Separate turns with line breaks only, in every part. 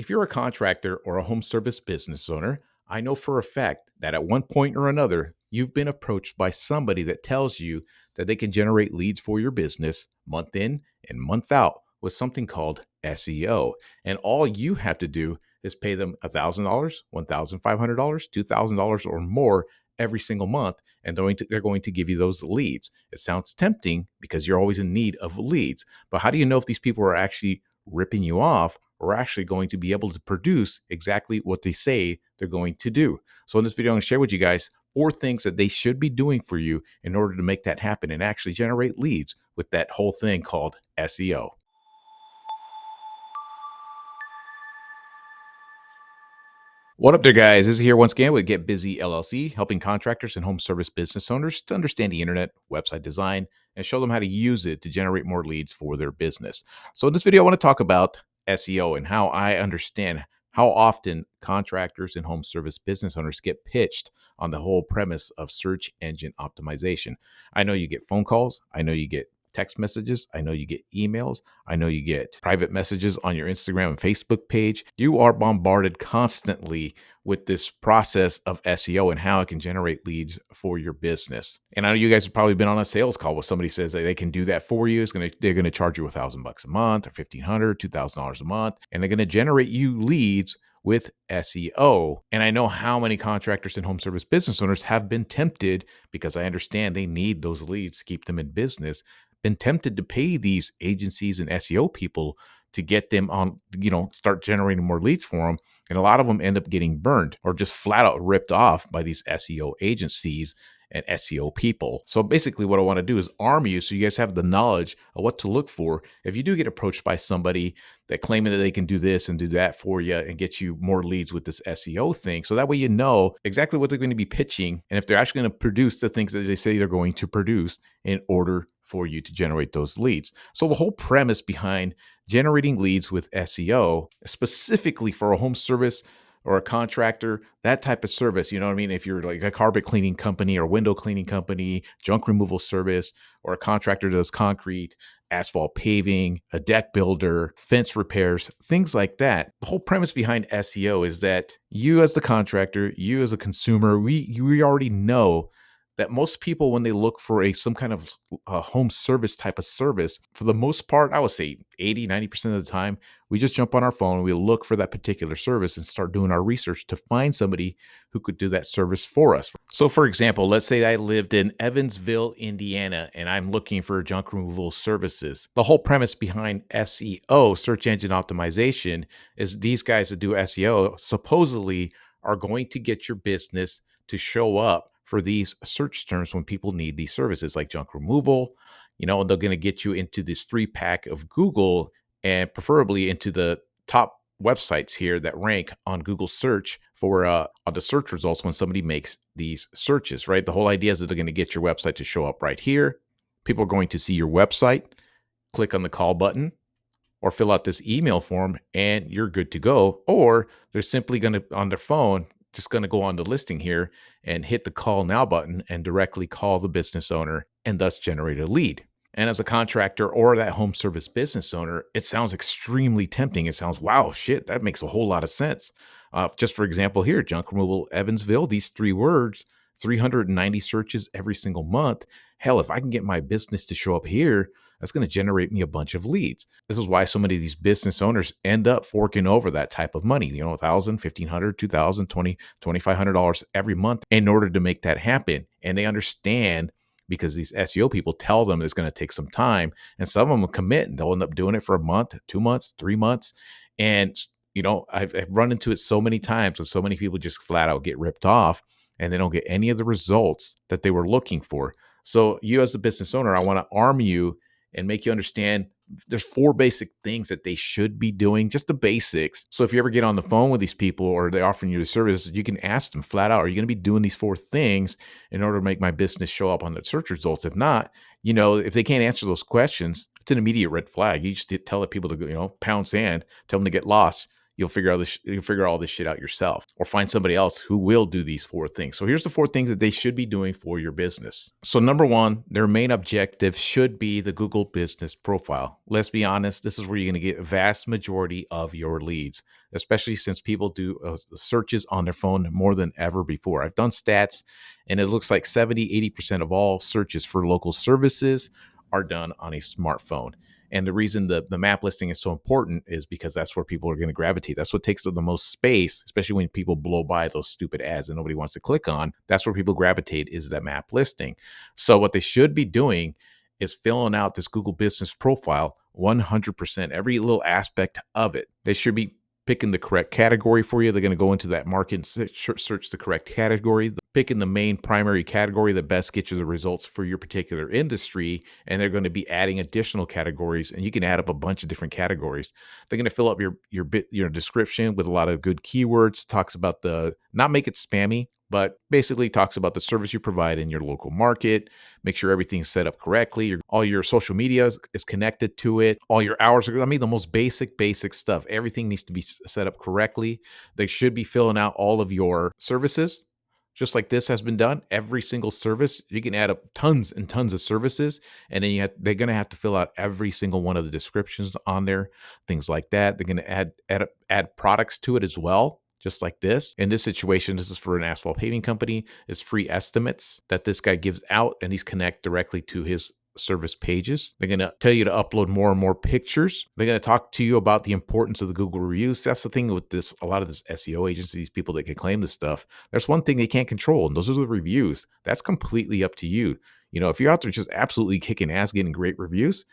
If you're a contractor or a home service business owner, I know for a fact that at one point or another, you've been approached by somebody that tells you that they can generate leads for your business month in and month out with something called SEO. And all you have to do is pay them $1,000, $1,500, $2,000 or more every single month. And they're going to give you those leads. It sounds tempting because you're always in need of leads. But how do you know if these people are actually ripping you off or actually going to be able to produce exactly what they say they're going to do? So in this video, I'm going to share with you guys 4 things that they should be doing for you in order to make that happen and actually generate leads with that whole thing called SEO. What up there, guys? This is here once again with Get Busy LLC, helping contractors and home service business owners to understand the internet, website design, and show them how to use it to generate more leads for their business. So in this video, I want to talk about SEO and how I understand how often contractors and home service business owners get pitched on the whole premise of search engine optimization. I know you get phone calls. I know you get text messages. I know you get emails. I know you get private messages on your Instagram and Facebook page. You are bombarded constantly with this process of SEO and how it can generate leads for your business. And I know you guys have probably been on a sales call where somebody says that they can do that for you. They're gonna charge you $1,000 a month or $1,500, $2,000 a month, and they're gonna generate you leads with SEO. And I know how many contractors and home service business owners have been tempted, because I understand they need those leads to keep them in business, been tempted to pay these agencies and SEO people to get them on, start generating more leads for them. And a lot of them end up getting burned or just flat out ripped off by these SEO agencies and SEO people. So basically what I want to do is arm you so you guys have the knowledge of what to look for if you do get approached by somebody that claiming that they can do this and do that for you and get you more leads with this SEO thing. So that way you know exactly what they're going to be pitching and if they're actually going to produce the things that they say they're going to produce in order for you to generate those leads. So the whole premise behind generating leads with SEO, specifically for a home service or a contractor, that type of service, you know what I mean? If you're like a carpet cleaning company or window cleaning company, junk removal service, or a contractor that does concrete, asphalt paving, a deck builder, fence repairs, things like that. The whole premise behind SEO is that you as the contractor, you as a consumer, we already know that most people, when they look for some kind of home service type of service, for the most part, I would say 80, 90% of the time, we just jump on our phone, we look for that particular service and start doing our research to find somebody who could do that service for us. So for example, let's say I lived in Evansville, Indiana, and I'm looking for junk removal services. The whole premise behind SEO, search engine optimization, is these guys that do SEO supposedly are going to get your business to show up for these search terms when people need these services like junk removal, and they're going to get you into this 3-pack of Google and preferably into the top websites here that rank on Google search for on the search results when somebody makes these searches, right? The whole idea is that they're going to get your website to show up right here. People are going to see your website, click on the call button, or fill out this email form, and you're good to go. Or they're simply going to, on their phone, just going to go on the listing here and hit the call now button and directly call the business owner and thus generate a lead. And as a contractor or that home service business owner, it sounds extremely tempting. It sounds, wow, shit, that makes a whole lot of sense. Just for example here, junk removal Evansville, these 3 words, 390 searches every single month. Hell, if I can get my business to show up here, that's going to generate me a bunch of leads. This is why so many of these business owners end up forking over that type of money, $1,000, $1,500, $2,000, $2,000, $2,500 every month in order to make that happen. And they understand, because these SEO people tell them it's going to take some time, and some of them will commit and they'll end up doing it for a month, 2 months, 3 months. And, I've run into it so many times and so many people just flat out get ripped off and they don't get any of the results that they were looking for. So you as the business owner, I want to arm you and make you understand there's 4 basic things that they should be doing, just the basics. So if you ever get on the phone with these people or they're offering you the service, you can ask them flat out, are you going to be doing these 4 things in order to make my business show up on the search results? If not, if they can't answer those questions, it's an immediate red flag. You just tell the people to go, pound sand, tell them to get lost. you'll figure all this shit out yourself, or find somebody else who will do these four things. So here's the four things that they should be doing for your business. So number one, their main objective should be the Google Business Profile. Let's be honest, this is where you're going to get a vast majority of your leads, especially since people do searches on their phone more than ever before. I've done stats, and it looks like 70-80% of all searches for local services are done on a smartphone. And the reason the map listing is so important is because that's where people are going to gravitate. That's what takes up the most space, especially when people blow by those stupid ads that nobody wants to click on. That's where people gravitate, is that map listing. So what they should be doing is filling out this Google Business Profile 100%, every little aspect of it. They should be picking the correct category for you. They're going to go into that market and search the correct category, picking the main primary category that best gets you the results for your particular industry. And they're going to be adding additional categories, and you can add up a bunch of different categories. They're going to fill up your description with a lot of good keywords. Talks about not make it spammy, but basically talks about the service you provide in your local market. Make sure everything's set up correctly. All your social media is connected to it. All your hours are, the most basic stuff. Everything needs to be set up correctly. They should be filling out all of your services, just like this has been done. Every single service, you can add up tons and tons of services, and then they're going to have to fill out every single one of the descriptions on there, things like that. They're going to add products to it as well, just like this. In this situation, this is for an asphalt paving company. It's free estimates that this guy gives out, and these connect directly to his service pages. They're going to tell you to upload more and more pictures. They're going to talk to you about the importance of the Google reviews. That's the thing with this, a lot of this SEO agencies, these people that can claim this stuff. There's one thing they can't control, and those are the reviews. That's completely up to you. If you're out there just absolutely kicking ass, getting great reviews,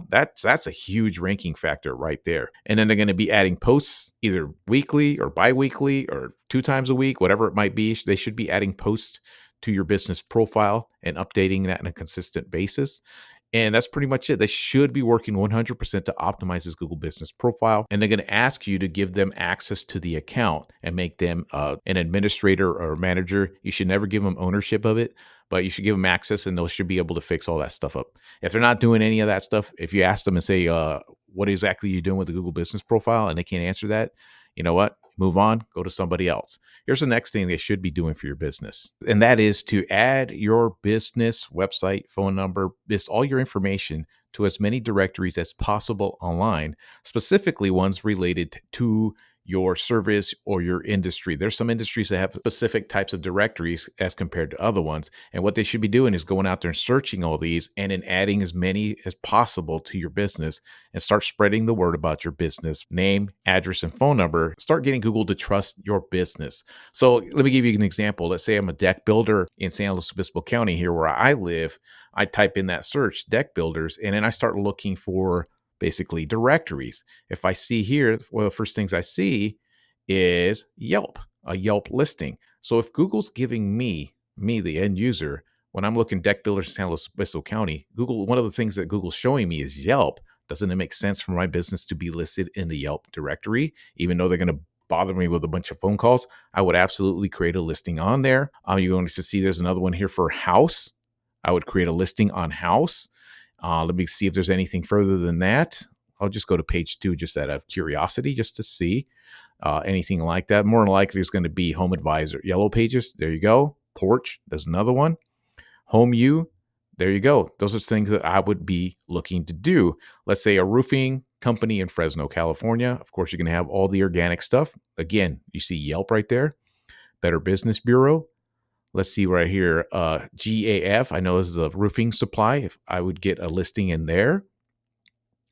that's a huge ranking factor right there. And then they're going to be adding posts either weekly or bi-weekly or 2 times a week, whatever it might be. They should be adding posts to your business profile and updating that on a consistent basis. And that's pretty much it. They should be working 100% to optimize this Google Business Profile. And they're going to ask you to give them access to the account and make them an administrator or manager. You should never give them ownership of it, but you should give them access, and they should be able to fix all that stuff up. If they're not doing any of that stuff, if you ask them and say, what exactly are you doing with the Google Business Profile, and they can't answer that, you know what? Move on, go to somebody else. Here's the next thing they should be doing for your business, and that is to add your business website, phone number, list all your information to as many directories as possible online, specifically ones related to your service or your industry. There's some industries that have specific types of directories as compared to other ones. And what they should be doing is going out there and searching all these and then adding as many as possible to your business, and start spreading the word about your business name, address, and phone number. Start getting Google to trust your business. So let me give you an example. Let's say I'm a deck builder in San Luis Obispo County here where I live. I type in that search, deck builders, and then I start looking for basically directories. If I see here, one of the first things I see is Yelp, a Yelp listing. So if Google's giving me the end user, when I'm looking deck builders in San Luis Obispo County, Google, one of the things that Google's showing me is Yelp. Doesn't it make sense for my business to be listed in the Yelp directory, even though they're going to bother me with a bunch of phone calls? I would absolutely create a listing on there. You're going to see there's another one here for house. I would create a listing on house. Let me see if there's anything further than that. I'll just go to page 2 just out of curiosity, just to see anything like that. More than likely, there's going to be Home Advisor, Yellow Pages. There you go. Porch, there's another one. Home U, there you go. Those are things that I would be looking to do. Let's say a roofing company in Fresno, California. Of course, you're going to have all the organic stuff. Again, you see Yelp right there. Better Business Bureau. Let's see right here. GAF, I know this is a roofing supply. If I would get a listing in there,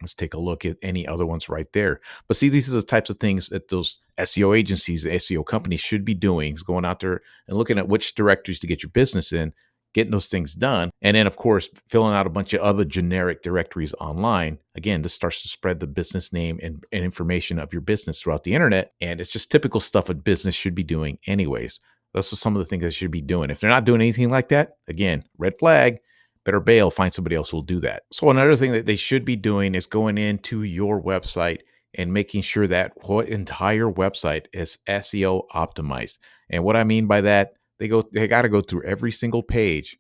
let's take a look at any other ones right there. But see, these are the types of things that those SEO agencies, SEO companies should be doing, is going out there and looking at which directories to get your business in, getting those things done. And then, of course, filling out a bunch of other generic directories online. Again, this starts to spread the business name and information of your business throughout the internet. And it's just typical stuff a business should be doing anyways. Those are some of the things they should be doing. If they're not doing anything like that, again, red flag. Better bail, find somebody else who will do that. So another thing that they should be doing is going into your website and making sure that what entire website is SEO optimized. And what I mean by that, they got to go through every single page,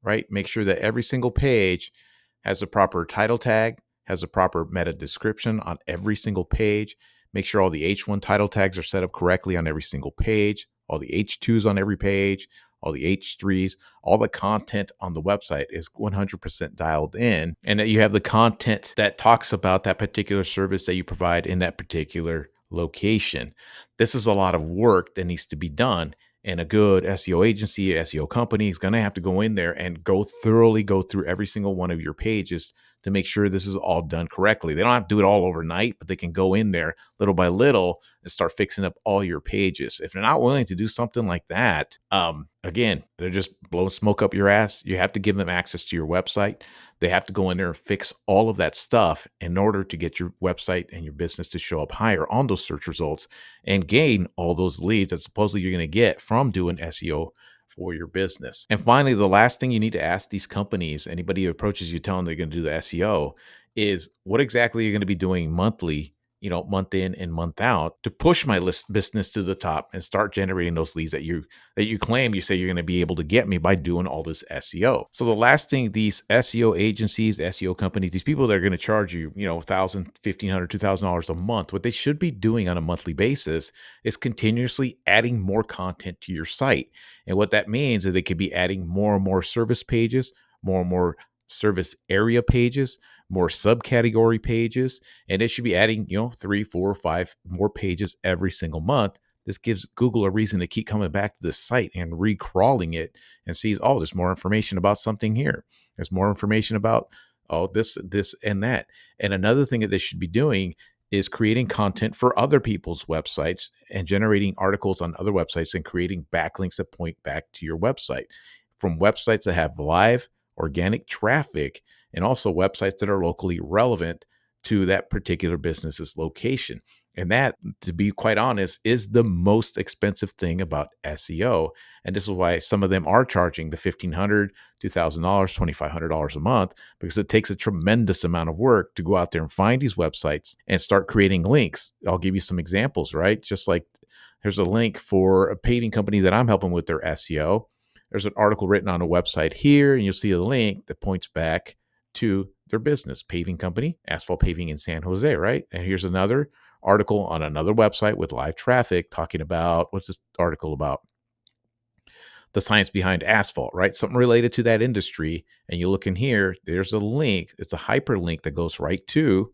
right? Make sure that every single page has a proper title tag, has a proper meta description on every single page. Make sure all the H1 title tags are set up correctly on every single page, all the H2s on every page, all the H3s, all the content on the website is 100% dialed in, and that you have the content that talks about that particular service that you provide in that particular location. This is a lot of work that needs to be done. And a good SEO agency, SEO company is going to have to go in there and thoroughly go through every single one of your pages to make sure this is all done correctly. They don't have to do it all overnight, but they can go in there little by little and start fixing up all your pages. If they're not willing to do something like that, again, they're just blowing smoke up your ass. You have to give them access to your website. They have to go in there and fix all of that stuff in order to get your website and your business to show up higher on those search results and gain all those leads that supposedly you're going to get from doing SEO for your business. And finally, the last thing you need to ask these companies, anybody who approaches you telling they're going to do the SEO, is what exactly you're going to be doing monthly, month in and month out to push my list business to the top and start generating those leads that you claim you say you're going to be able to get me by doing all this SEO. So the last thing these SEO agencies, SEO companies, these people that are going to charge you, $1,000, $1,500, $2,000 a month, what they should be doing on a monthly basis is continuously adding more content to your site. And what that means is they could be adding more and more service pages, more and more service area pages, more subcategory pages, and it should be adding, 3, 4, 5 more pages every single month. This gives Google a reason to keep coming back to this site and recrawling it and sees, oh, there's more information about something here. There's more information about, oh, this, and that. And another thing that they should be doing is creating content for other people's websites and generating articles on other websites and creating backlinks that point back to your website from websites that have live organic traffic and also websites that are locally relevant to that particular business's location. And that, to be quite honest, is the most expensive thing about SEO. And this is why some of them are charging the $1,500, $2,000, $2,500 a month, because it takes a tremendous amount of work to go out there and find these websites and start creating links. I'll give you some examples, right? Just like here's a link for a paving company that I'm helping with their SEO. There's an article written on a website here, and you'll see a link that points back to their business, paving company, asphalt paving in San Jose, right? And here's another article on another website with live traffic talking about, what's this article about? The science behind asphalt, right? Something related to that industry. And you look in here, there's a link. It's a hyperlink that goes right to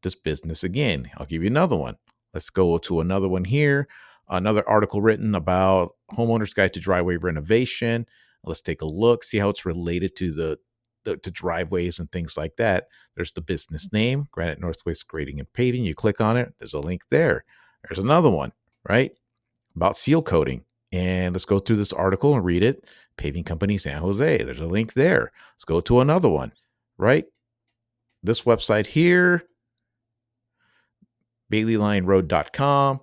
this business again. I'll give you another one. Let's go to another one here. Another article written about homeowner's guide to driveway renovation. Let's take a look, see how it's related to the to driveways and things like that. There's the business name, Granite Northwest Grading and Paving. You click on it, there's a link there. There's another one, right? About seal coating. And let's go through this article and read it. Paving Company San Jose. There's a link there. Let's go to another one, right? This website here, BaileyLineRoad.com.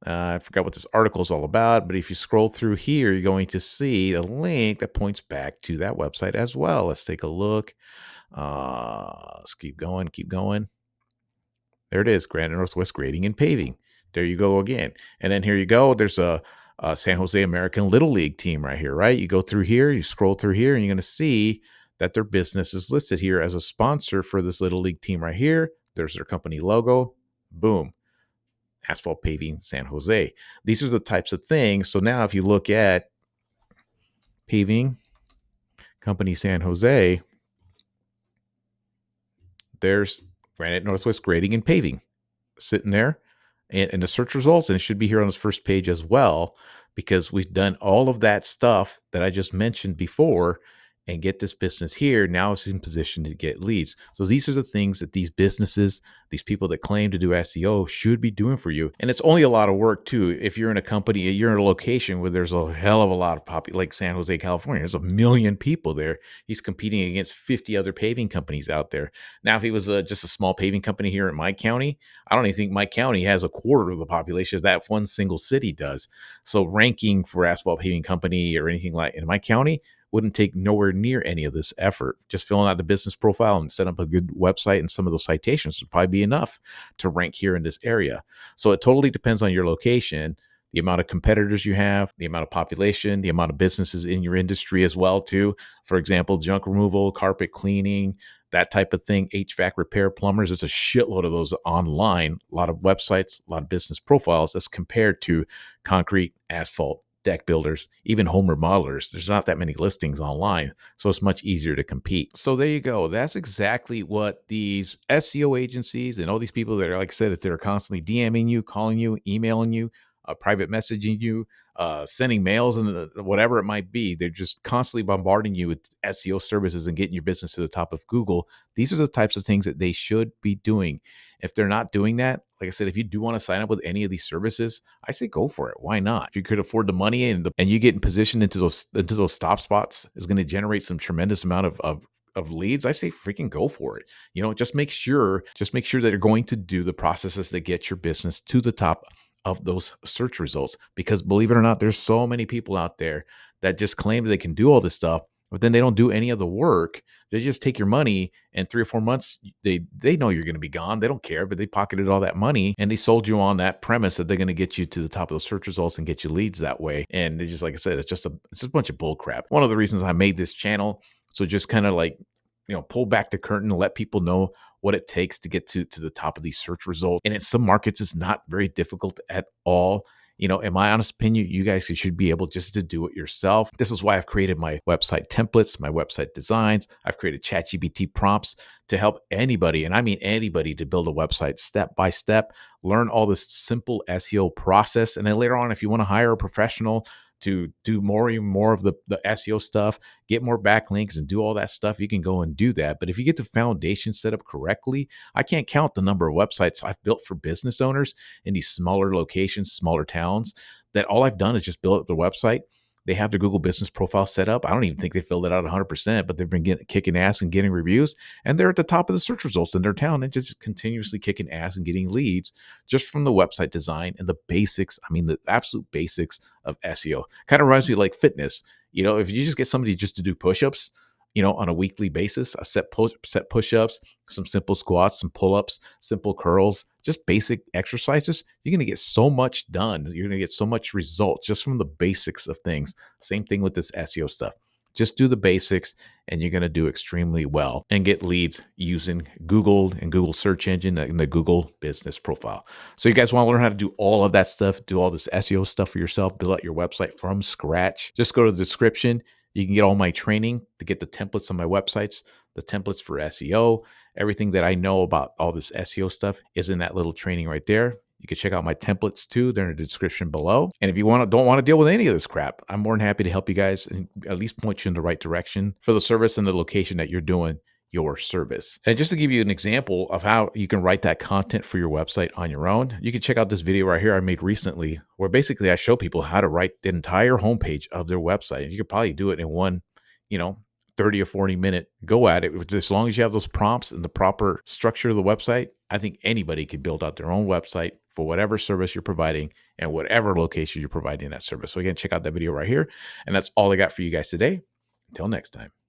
I forgot what this article is all about, but if you scroll through here, you're going to see a link that points back to that website as well. Let's take a look. Let's keep going, keep going. There it is, Granite Northwest Grading and Paving. There you go again. And then here you go. There's a San Jose American Little League team right here, right? You go through here, you scroll through here, and you're going to see that their business is listed here as a sponsor for this Little League team right here. There's their company logo. Boom. Asphalt Paving San Jose. These are the types of things. So now if you look at Paving Company San Jose, there's Granite Northwest Grading and Paving sitting there in the search results, and it should be here on this first page as well, because we've done all of that stuff that I just mentioned before and get this business here. Now it's in position to get leads. So these are the things that these businesses, these people that claim to do SEO should be doing for you. And it's only a lot of work too. If you're in a company, you're in a location where there's a hell of a lot of like San Jose, California, there's 1 million people there. He's competing against 50 other paving companies out there. Now, if he was just a small paving company here in my county, I don't even think my county has a quarter of the population that one single city does. So ranking for asphalt paving company or anything like in my county wouldn't take nowhere near any of this effort. Just filling out the business profile and set up a good website and some of those citations would probably be enough to rank here in this area. So it totally depends on your location, the amount of competitors you have, the amount of population, the amount of businesses in your industry as well too. For example, junk removal, carpet cleaning, that type of thing, HVAC repair, plumbers. There's a shitload of those online, a lot of websites, a lot of business profiles as compared to concrete, asphalt, deck builders, even home remodelers. There's not that many listings online, so it's much easier to compete. So there you go. That's exactly what these SEO agencies and all these people that are, like I said, if they're constantly DMing you, calling you, emailing you, private messaging you, sending mails and whatever it might be, they're just constantly bombarding you with SEO services and getting your business to the top of Google. These are the types of things that they should be doing. If they're not doing that, like I said, if you do want to sign up with any of these services, I say go for it. Why not? If you could afford the money and you get in position into those stop spots is going to generate some tremendous amount of leads, I say freaking go for it. Just make sure that you're going to do the processes that get your business to the top of those search results. Because believe it or not, there's so many people out there that just claim they can do all this stuff, but then they don't do any of the work. They just take your money, and 3 or 4 months, they know you're going to be gone. They don't care, but they pocketed all that money and they sold you on that premise that they're going to get you to the top of the search results and get you leads that way. And they just, like I said, it's just a bunch of bull crap. One of the reasons I made this channel, so just kind of like, pull back the curtain and let people know what it takes to get to the top of these search results. And in some markets, it's not very difficult at all. In my honest opinion, you guys should be able just to do it yourself. This is why I've created my website templates, my website designs. I've created ChatGPT prompts to help anybody, and I mean anybody, to build a website step by step, learn all this simple SEO process. And then later on, if you want to hire a professional to do even more of the SEO stuff, get more backlinks and do all that stuff, you can go and do that. But if you get the foundation set up correctly, I can't count the number of websites I've built for business owners in these smaller locations, smaller towns, that all I've done is just build up their website. They have their Google business profile set up. I don't even think they filled it out 100%, but they've been kicking ass and getting reviews. And they're at the top of the search results in their town and just continuously kicking ass and getting leads just from the website design and the basics. I mean, the absolute basics of SEO. Kind of reminds me like fitness. If you just get somebody just to do push-ups, on a weekly basis, set push-ups, some simple squats, some pull-ups, simple curls, just basic exercises, you're going to get so much done. You're going to get so much results just from the basics of things. Same thing with this SEO stuff. Just do the basics and you're going to do extremely well and get leads using Google and Google search engine and the Google business profile. So you guys want to learn how to do all of that stuff, do all this SEO stuff for yourself, build out your website from scratch, just go to the description. You can get all my training to get the templates on my websites, the templates for SEO, everything that I know about all this SEO stuff is in that little training right there. You can check out my templates too. They're in the description below. And if you don't want to deal with any of this crap, I'm more than happy to help you guys and at least point you in the right direction for the service and the location that you're doing your service. And just to give you an example of how you can write that content for your website on your own, you can check out this video right here I made recently, where basically I show people how to write the entire homepage of their website. And you could probably do it in one, 30 or 40 minute go at it. As long as you have those prompts and the proper structure of the website, I think anybody could build out their own website for whatever service you're providing and whatever location you're providing that service. So again, check out that video right here. And that's all I got for you guys today. Until next time.